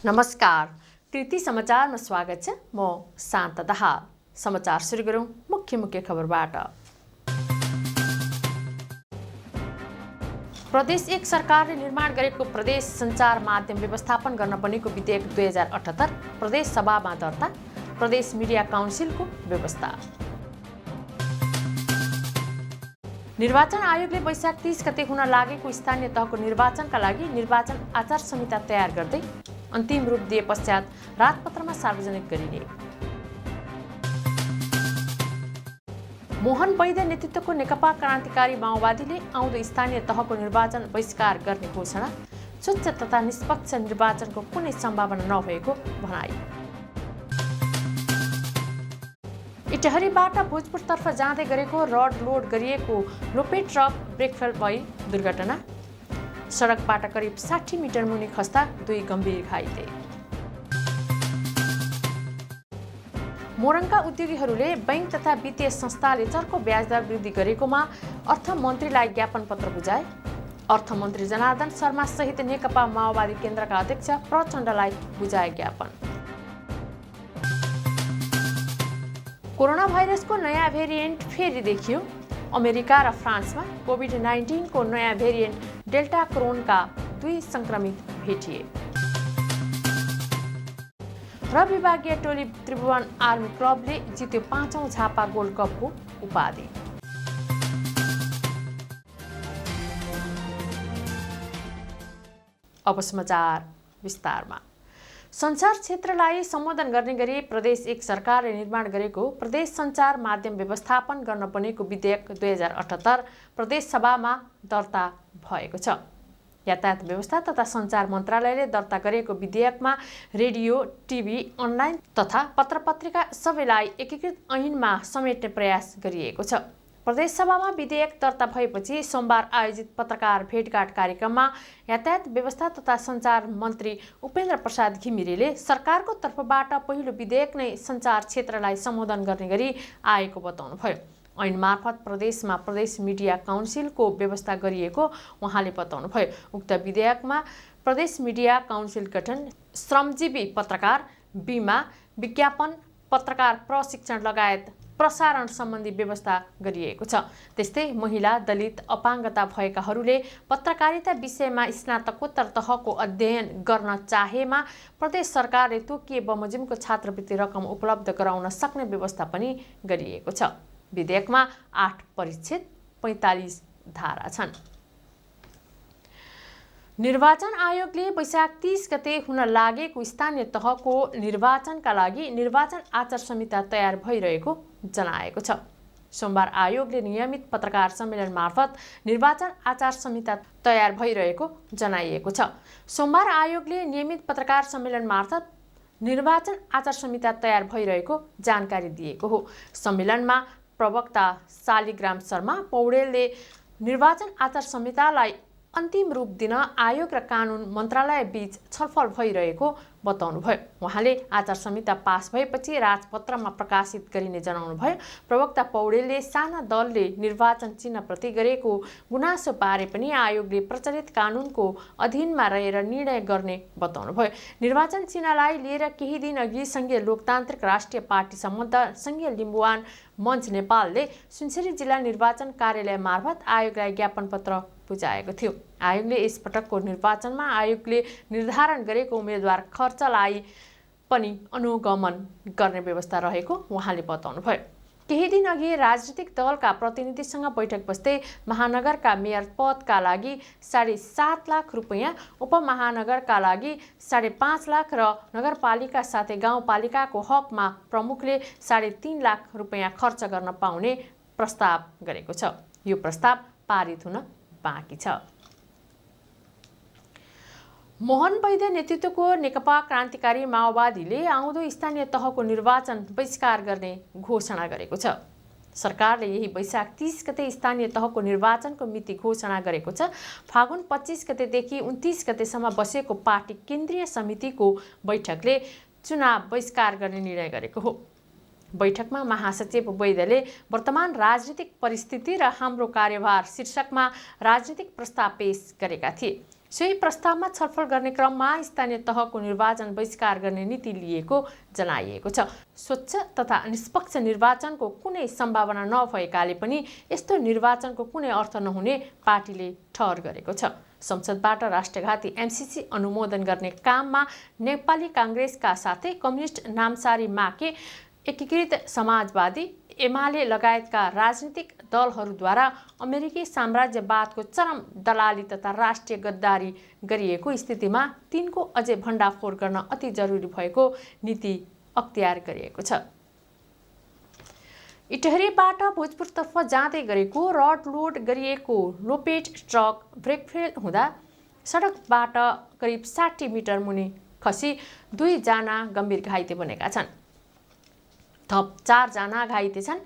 नमस्कार, कृति समाचारमा स्वागत छ। म शान्त दाहाल। समाचार सुरु गरौँ मुख्य खबरबाट। प्रदेश 1 सरकारले निर्माण गरेको प्रदेश सञ्चार माध्यम व्यवस्थापन गर्न बनेको विधेयक 2078 प्रदेश सभामा दर्ता। प्रदेश मिडिया काउन्सिलको व्यवस्था। निर्वाचन आयोगले वैशाख 30 गते हुन लागेको स्थानीय तहको निर्वाचनका लागि निर्वाचन आचार संहिता तयार गर्दै अन्तिम रूप दिए पश्चात रातपत्रमा सार्वजनिक गरिने। मोहन वैद्य नेतृत्वको नेकपा क्रान्तिकारी माओवादीले आउँदो स्थानीय तहको निर्वाचन बहिष्कार गर्ने घोषणा। स्वच्छ तथा निष्पक्ष निर्वाचनको कुनै सम्भावना नभएको भनाई। इटहरीबाट भोजपुरतर्फ जाँदै गरेको रड लोड गरिएको लोपे ट्रक ब्रेक फेल भई दुर्घटना। सडकबाट करिब 60 मिटर मुनि खस्दा 2 गम्भीर घाइते। मोरङका उद्योगीहरूले बैंक तथा वित्तीय संस्थाले चर्को ब्याजदर वृद्धि गरेकोमा अर्थमन्त्रीलाई ज्ञापन पत्र बुझाए। अर्थमन्त्री जनार्दन शर्मा सहित नेकपा माओवादी केन्द्रका अध्यक्ष प्रचण्डलाई बुझाए ज्ञापन। कोरोना भाइरसको नयाँ भेरिएन्ट फेरि देखियो। अमेरिका र फ्रान्समा कोभिड-19 को नयाँ भेरिएन्ट डेल्टा क्रोनका 2 संक्रमित भेटिए। र विभागीय टोली त्रिभुवन आर्मी क्लबले जित्यो 5औं झापा गोल्ड कपको उपाधि। अब समाचार विस्तारमा। सञ्चार क्षेत्रलाई सम्बोधन गर्ने गरी प्रदेश 1 सरकारले निर्माण गरेको प्रदेश सञ्चार माध्यम व्यवस्थापन गर्न बनेको विधेयक 2078 प्रदेश सभामा दर्ता भएको छ। यातायात व्यवस्था तथा सञ्चार मन्त्रालयले दर्ता गरेको विधेयकमा रेडियो, टिभी, अनलाइन तथा पत्रपत्रिका सबैलाई एकीकृत ऐनमा समेट्ने प्रयास गरिएको छ। प्रदेश सभामा विधेयक दर्ता भएपछि सोमबार आयोजित पत्रकार भेटघाट कार्यक्रममा यातायात व्यवस्था तथा सञ्चार मन्त्री उपेन्द्र प्रसाद घिमिरेले सरकारको तर्फबाट पहिलो विधेयक नै सञ्चार क्षेत्रलाई सम्बोधन गर्ने गरी आएको बताउनुभयो। ऐन मार्फत प्रदेशमा प्रदेश मिडिया काउन्सिलको व्यवस्था गरिएको उहाँले बताउनुभयो। उक्त विधेयकमा प्रदेश मिडिया काउन्सिल गठन, श्रमजीवी पत्रकार, बीमा, विज्ञापन, पत्रकार प्रशिक्षण लगायत प्रसारण सम्बन्धी व्यवस्था गरिएको छ। त्यस्तै महिला, दलित, अपाङ्गता भएकाहरूले पत्रकारिता विषयमा स्नातकोत्तर तहको अध्ययन गर्न चाहेमा प्रदेश सरकारले तोकिए बमोजिमको छात्रवृत्ति रकम उपलब्ध गराउन सक्ने व्यवस्था पनि गरिएको छ। विधेयकमा 8 परिच्छेद 45 धारा छन्। निर्वाचन आयोगले वैशाख 30 गते हुन लागेको स्थानीय तहको निर्वाचनका लागि निर्वाचन आचार संहिता तयार भइरहेको जनाएको छ। सोमबार आयोगले नियमित पत्रकार सम्मेलन मार्फत निर्वाचन आचार संहिता तयार भइरहेको जनाइएको छ। सोमबार आयोगले नियमित पत्रकार सम्मेलन मार्फत निर्वाचन आचार संहिता तयार भइरहेको जानकारी दिएको हो। सम्मेलनमा प्रवक्ता शालिग्राम शर्मा पौडेलले निर्वाचन आचार संहितालाई अन्तिम रूप दिन आयोग र कानुन मन्त्रालय बीच छलफल भइरहेको बताउनुभयो। उहाँले आचार संहिता पास भएपछि राजपत्रमा प्रकाशित गरिने जनाउनुभयो। प्रवक्ता पौडेलले साना दलले निर्वाचन चिन्हप्रति गरेको गुनासो बारे पनि आयोगले प्रचलित कानुनको अधीनमा रहेर निर्णय गर्ने बताउनुभयो। निर्वाचन चिन्हलाई लिएर केही दिन अघि संघीय लोकतान्त्रिक राष्ट्रिय पार्टी सम्बद्ध संघीय लिम्बुवान मञ्च नेपालले सुनसरी जिल्ला निर्वाचन कार्यालय मार्फत आयोगलाई ज्ञापन पत्र बुझाएको थियो। आयोगले यसपटकको निर्वाचनमा आयोगले निर्धारण गरेको उम्मेदवार खर्चलाई पनि अनुगमन गर्ने व्यवस्था रहेको उहाँले बताउनुभयो। केही दिन अघि राजनीतिक दलका प्रतिनिधिसँग बैठक बस्दै महानगरका मेयर पदका लागि 7.5 लाख रुपैयाँ, उपमहानगरका लागि 5.5 लाख र नगरपालिका साथै गाउँपालिकाको हकमा प्रमुखले 3.5 लाख रुपैयाँ खर्च गर्न पाउने प्रस्ताव गरेको छ। यो प्रस्ताव पारित हुन बाँकी छ। मोहन वैद्य नेतृत्वको नेकपा क्रान्तिकारी माओवादीले आउँदो स्थानीय तहको निर्वाचन बहिष्कार गर्ने घोषणा गरेको छ। सरकारले यही वैशाख 30 गते स्थानीय तहको निर्वाचनको मिति घोषणा गरेको छ। फागुन 25 गतेदेखि 29 गतेसम्म बसेको पार्टी केन्द्रीय समितिको बैठकले चुनाव बहिष्कार गर्ने निर्णय गरेको हो। बैठकमा महासचिव वैद्यले वर्तमान राजनीतिक परिस्थिति र हाम्रो कार्यभार शीर्षकमा राजनीतिक प्रस्ताव पेश गरेका थिए। सोही प्रस्तावमा छलफल गर्ने क्रममा स्थानीय तहको निर्वाचन बहिष्कार गर्ने नीति लिएको जनाइएको छ। स्वच्छ तथा निष्पक्ष निर्वाचनको कुनै सम्भावना नभएकाले पनि यस्तो निर्वाचनको कुनै अर्थ नहुने पार्टीले ठहर गरेको छ। संसदबाट राष्ट्रघाती एमसीसी अनुमोदन गर्ने काममा नेपाली काङ्ग्रेसका साथै कम्युनिस्ट नामसारी माके, एकीकृत समाजवादी, एमाले लगायतका राजनीतिक दलहरूद्वारा अमेरिकी साम्राज्यवादको चरम दलाली तथा राष्ट्रिय गद्दारी गरिएको स्थितिमा तिनको अझै भण्डाफोर गर्न अति जरुरी भएको नीति अख्तियार गरिएको छ। इटहरीबाट भोजपुरतर्फ जाँदै गरेको रड लोड गरिएको लोपेट ट्रक ब्रेक फेल हुँदा सडकबाट करिब 60 मिटर मुनि खसी 2 जना गम्भीर घाइते बनेका छन्। थप 4 जना घाइते छन्।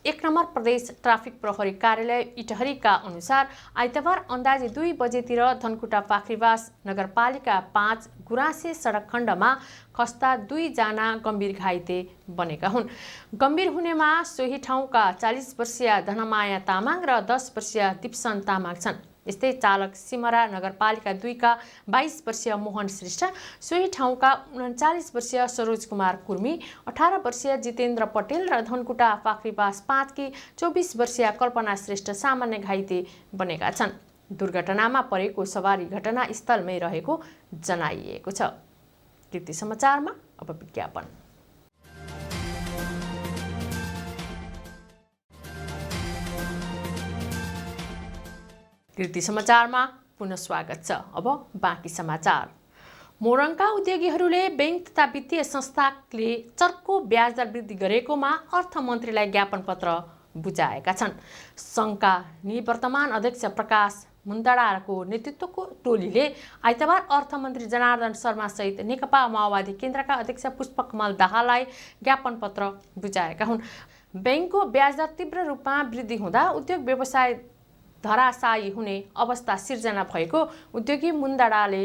1 नम्बर प्रदेश ट्राफिक प्रहरी कार्यालय इटहरीका अनुसार आइतबार अन्दाजी 2 बजेतिर धनकुटा पाखरीवास नगरपालिका 5 गुराँसे सडक खण्डमा खस्दा 2 जना गम्भीर घाइते बनेका हुन्। गम्भीर हुनेमा सोही ठाउँका 40 वर्षीय धनमाया तामाङ र 10 वर्षीय दिप्सन तामाङ छन्। यस्तै चालक सिमरा नगरपालिका 2 का 22 वर्षीय मोहन श्रेष्ठ, सोही ठाउँका 39 वर्षीय सरोज कुमार कुर्मी, 18 वर्षीय जितेन्द्र पटेल र धनकुटा पाखरीवास 5 की 24 वर्षीय कल्पना श्रेष्ठ सामान्य घाइते बनेका छन्। दुर्घटनामा परेको सवारी घटनास्थलमै रहेको जनाइएको छ। कृति समाचारमा अब विज्ञापन। कृति समाचारमा पुनः स्वागत छ। अब बाँकी समाचार। मोरङका उद्योगीहरूले बैंक तथा वित्तीय संस्थाले चर्को ब्याज दर वृद्धि गरेकोमा अर्थमन्त्रीलाई ज्ञापन पत्र बुझाएका छन्। सङ्घका निवर्तमान अध्यक्ष प्रकाश मुन्दाडाको नेतृत्वको टोलीले आइतबार अर्थमन्त्री जनार्दन शर्मा सहित नेकपा माओवादी केन्द्रका अध्यक्ष पुष्पकमल दाहाललाई ज्ञापन पत्र बुझाएका हुन्। बैंकको ब्याज दर तीव्र रूपमा वृद्धि हुँदा उद्योग व्यवसाय धराशायी हुने अवस्था सिर्जना भएको उद्योगी मुन्दाडाले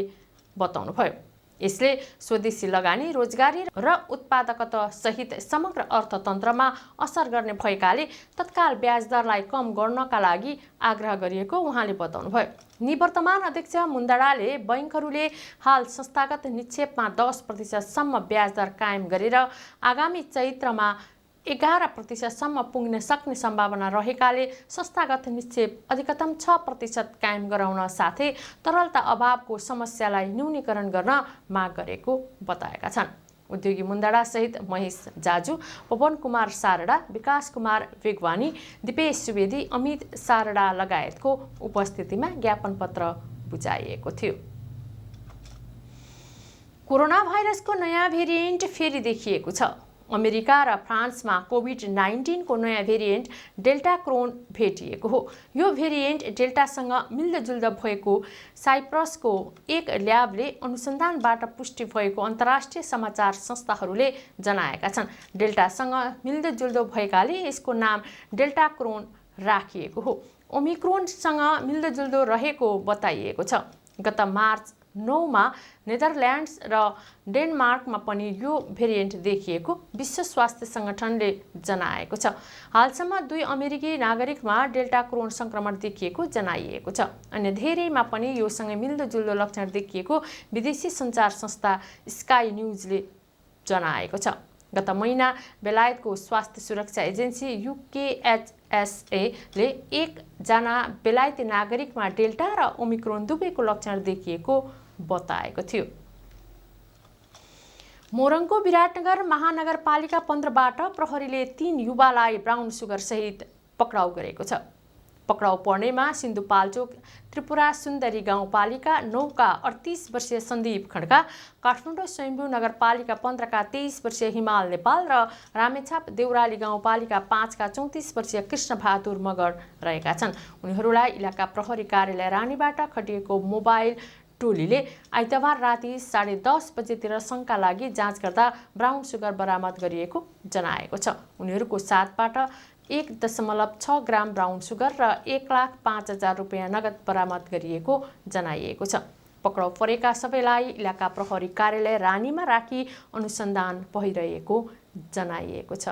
बताउनुभयो। यसले स्वदेशी लगानी, रोजगारी र उत्पादकता सहित समग्र अर्थतन्त्रमा असर गर्ने भएकाले तत्काल ब्याज दरलाई कम गर्नका लागि आग्रह गरिएको उहाँले बताउनुभयो। निवर्तमान अध्यक्ष मुन्दाडाले बैंकहरूले हाल संस्थागत निक्षेपमा 10% सम्म ब्याज दर कायम गरेर आगामी चैत्रमा 11% सम्म पुग्न सक्ने सम्भावना रहेकाले संस्थागत निक्षेप अधिकतम 6% कायम गराउन साथै तरलता अभावको समस्यालाई न्यूनीकरण गर्न माग गरेको बताएका छन्। उद्योगी मुन्दाडा सहित महेश जाजु, पवन कुमार सारडा, विकास कुमार वेगवानी, दिपेश सुवेदी, अमित सारडा लगायतको उपस्थितिमा ज्ञापन पत्र बुझाइएको थियो। कोरोना भाइरसको नयाँ भेरिएन्ट फेरि देखिएको छ। अमेरिका र फ्रान्समा कोभिड-19 को नयाँ भेरिएन्ट डेल्टा क्रोन भेटिएको हो। यो भेरिएन्ट डेल्टासँग मिल्दोजुल्दो भएको साइप्रसको एक ल्याबले अनुसन्धानबाट पुष्टि भएको अन्तर्राष्ट्रिय समाचार संस्थाहरूले जनाएका छन्। डेल्टासँग मिल्दोजुल्दो भएकाले यसको नाम डेल्टा क्रोन राखिएको हो। ओमिक्रोनसँग मिल्दोजुल्दो रहेको बताइएको छ। गत मार्च 9 मा नेदरल्यान्ड्स र डेनमार्कमा पनि यो भेरिएन्ट देखिएको विश्व स्वास्थ्य सङ्गठनले जनाएको छ। हालसम्म 2 अमेरिकी नागरिकमा डेल्टा क्रोन संक्रमण देखिएको जनाइएको छ। अन्य धेरैमा पनि योसँग मिल्दोजुल्दो लक्षण देखिएको विदेशी सञ्चार संस्था स्काई न्युजले जनाएको छ। गत महिना बेलायतको स्वास्थ्य सुरक्षा एजेन्सी UKHSA ले 1 जना बेलायती नागरिकमा डेल्टा र ओमिक्रोन दुवैको लक्षण देखिएको बताएको थियो। मोरङको विराटनगर महानगरपालिका 15बाट प्रहरीले 3 युवालाई ब्राउन सुगर सहित पक्राउ गरेको छ। पक्राउ पर्नेमा सिन्धुपाल्चोक त्रिपुरा सुन्दरी गाउँपालिका 9 का 38 वर्षीय सन्दीप खड्का, काठमाडौँ स्वयम्भू नगरपालिका 15 का 23 वर्षीय हिमाल नेपाल र रामेछाप देउराली गाउँपालिका 5 का 34 वर्षीय कृष्ण बहादुर मगर रहेका छन्। उनीहरूलाई इलाका प्रहरी कार्यालय रानीबाट खटिएको मोबाइल टोलीले आइतबार राति 10:30 बजेतिर शङ्का लागि जाँच गर्दा ब्राउन सुगर बरामद गरिएको जनाएको छ। उनीहरूको साथबाट 1.6 ग्राम ब्राउन सुगर र 1,05,000 रुपियाँ नगद बरामद गरिएको जनाइएको छ। पक्राउ परेका सबैलाई इलाका प्रहरी कार्यालय रानीमा राखी अनुसन्धान भइरहेको जनाइएको छ।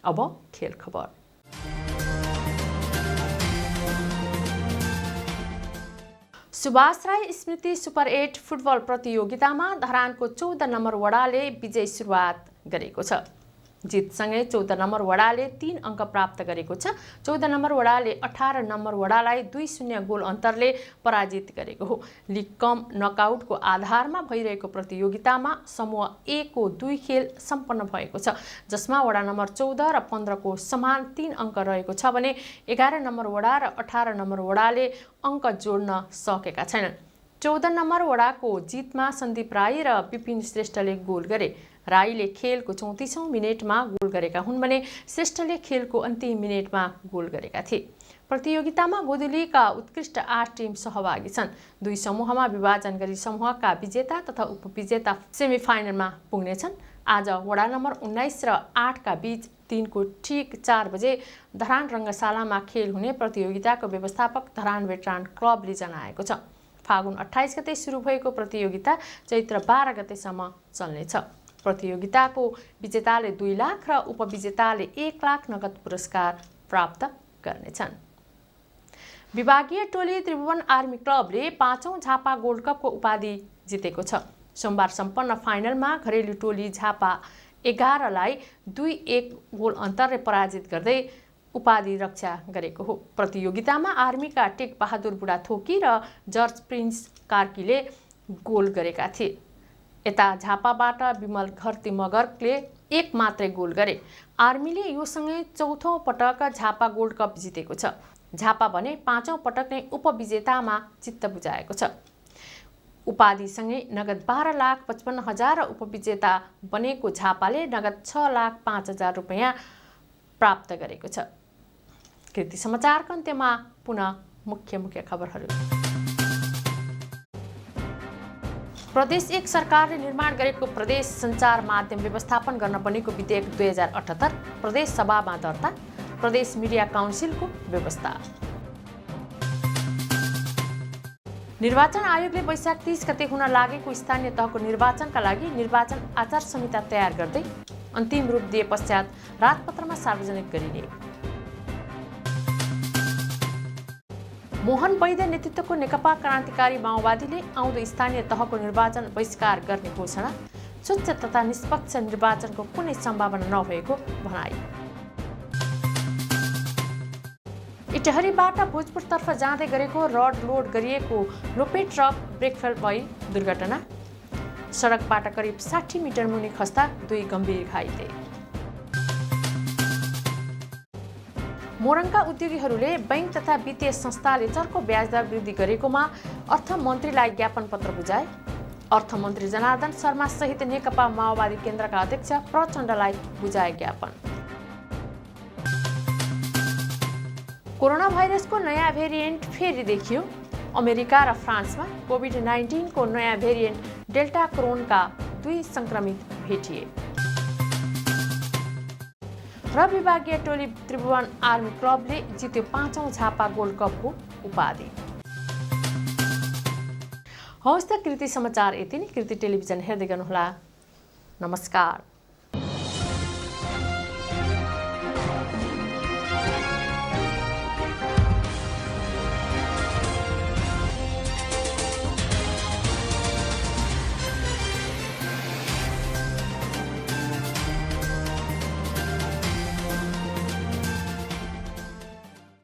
अब खेल खबर। सुभाष राई स्मृति सुपर 8 फुटबल प्रतियोगितामा धरानको 14 नम्बर वडाले विजय सुरुवात गरेको छ। जितसँगै 14 नम्बर वडाले 3 अङ्क प्राप्त गरेको छ। 14 नम्बर वडाले 18 नम्बर वडालाई 2-0 गोल अन्तरले पराजित गरेको हो। लिग कम नकआउटको आधारमा भइरहेको प्रतियोगितामा समूह ए को 2 खेल सम्पन्न भएको छ, जसमा वडा नम्बर 14 र 15 को समान 3 अङ्क रहेको छ भने 11 नम्बर वडा र 18 नम्बर वडाले अङ्क जोड्न सकेका छैनन्। 14 नम्बर वडाको जितमा सन्दीप राई र विपिन श्रेष्ठले गोल गरे। राईले खेलको 34औं मिनेटमा गोल गरेका हुन् भने श्रेष्ठले खेलको अन्तिम मिनेटमा गोल गरेका थिए। प्रतियोगितामा गोधुलीका उत्कृष्ट 8 टिम सहभागी छन्। 2 समूहमा विभाजन गरी समूहका विजेता तथा उपविजेता सेमिफाइनलमा पुग्नेछन्। आज वडा नम्बर 19 र 8 का बीच दिनको ठीक 4 बजे धरान रङ्गशालामा खेल हुने प्रतियोगिताको व्यवस्थापक धरान भेटरान क्लबले जनाएको छ। फागुन 28 गते सुरु भएको प्रतियोगिता चैत्र 12 गतेसम्म चल्नेछ। प्रतियोगिताको विजेताले 2 लाख र उपविजेताले 1 लाख नगद पुरस्कार प्राप्त गर्नेछन्। विभागीय टोली त्रिभुवन आर्मी क्लबले 5औं झापा गोल्ड कपको उपाधि जितेको छ। सोमबार सम्पन्न फाइनलमा घरेलु टोली झापा 11 लाई 2-1 गोल अन्तरले पराजित गर्दै उपाधि रक्षा गरेको हो। प्रतियोगितामा आर्मीका टेक बहादुर बुढाथोकी र जर्ज प्रिन्स कार्कीले गोल गरेका थिए। यता झापाबाट विमल घरती मगरले 1 मात्रै गोल गरे। आर्मीले यो सँगै 4औं पटक झापा गोल्ड कप जितेको छ। झापा भने 5औं पटक नै उपविजेतामा चित्त बुझाएको छ। उपाधिसँगै नगद 12,55,000 र उपविजेता बनेको झापाले नगद 6,05,000 रुपैयाँ प्राप्त गरेको छ। कृति समाचारको अन्त्यमा पुनः मुख्य खबरहरू। प्रदेश 1 सरकारले निर्माण गरेको प्रदेश सञ्चार माध्यम व्यवस्थापन गर्न बनेको विधेयक 2078 प्रदेश सभामा दर्ता। प्रदेश मिडिया काउन्सिलको व्यवस्था। निर्वाचन आयोगले वैशाख 30 गते हुन लागेको स्थानीय तहको निर्वाचनका लागि निर्वाचन आचार संहिता तयार गर्दै अन्तिम रूप दिए पश्चात रातपत्रमा सार्वजनिक गरिने। मोहन वैद्य नेतृत्वको नेकपा क्रान्तिकारी माओवादीले आउँदो स्थानीय तहको निर्वाचन बहिष्कार गर्ने घोषणा। स्वच्छ तथा निष्पक्ष निर्वाचनको कुनै सम्भावना नभएको भनाई। इटहरीबाट भोजपुरतर्फ जाँदै गरेको रड लोड गरिएको रोपे ट्रक ब्रेक फेल भई दुर्घटना। सडकबाट करिब 60 मिटर मुनि खस्दा 2 गम्भीर घाइते। मोरङका उद्योगीहरूले बैंक तथा वित्तीय संस्थाले चर्को ब्याजदर वृद्धि गरेकोमा अर्थमन्त्रीलाई ज्ञापन पत्र बुझाए। अर्थमन्त्री जनार्दन शर्मा सहित नेकपा माओवादी केन्द्रका अध्यक्ष प्रचण्डलाई बुझाए ज्ञापन। कोरोना भाइरसको नयाँ भेरिएन्ट फेरि देखियो। अमेरिका र फ्रान्समा कोभिड-19 को नयाँ भेरिएन्ट डेल्टा क्रोनका 2 संक्रमित भेटिए। र विभागीय टोली त्रिभुवन आर्मी क्लबले जित्यो 5औं झापा गोल्ड कपको उपाधि। हवस् त कृति समाचार यति नै। कृति टेलिभिजन हेर्दै गर्नुहोला। नमस्कार।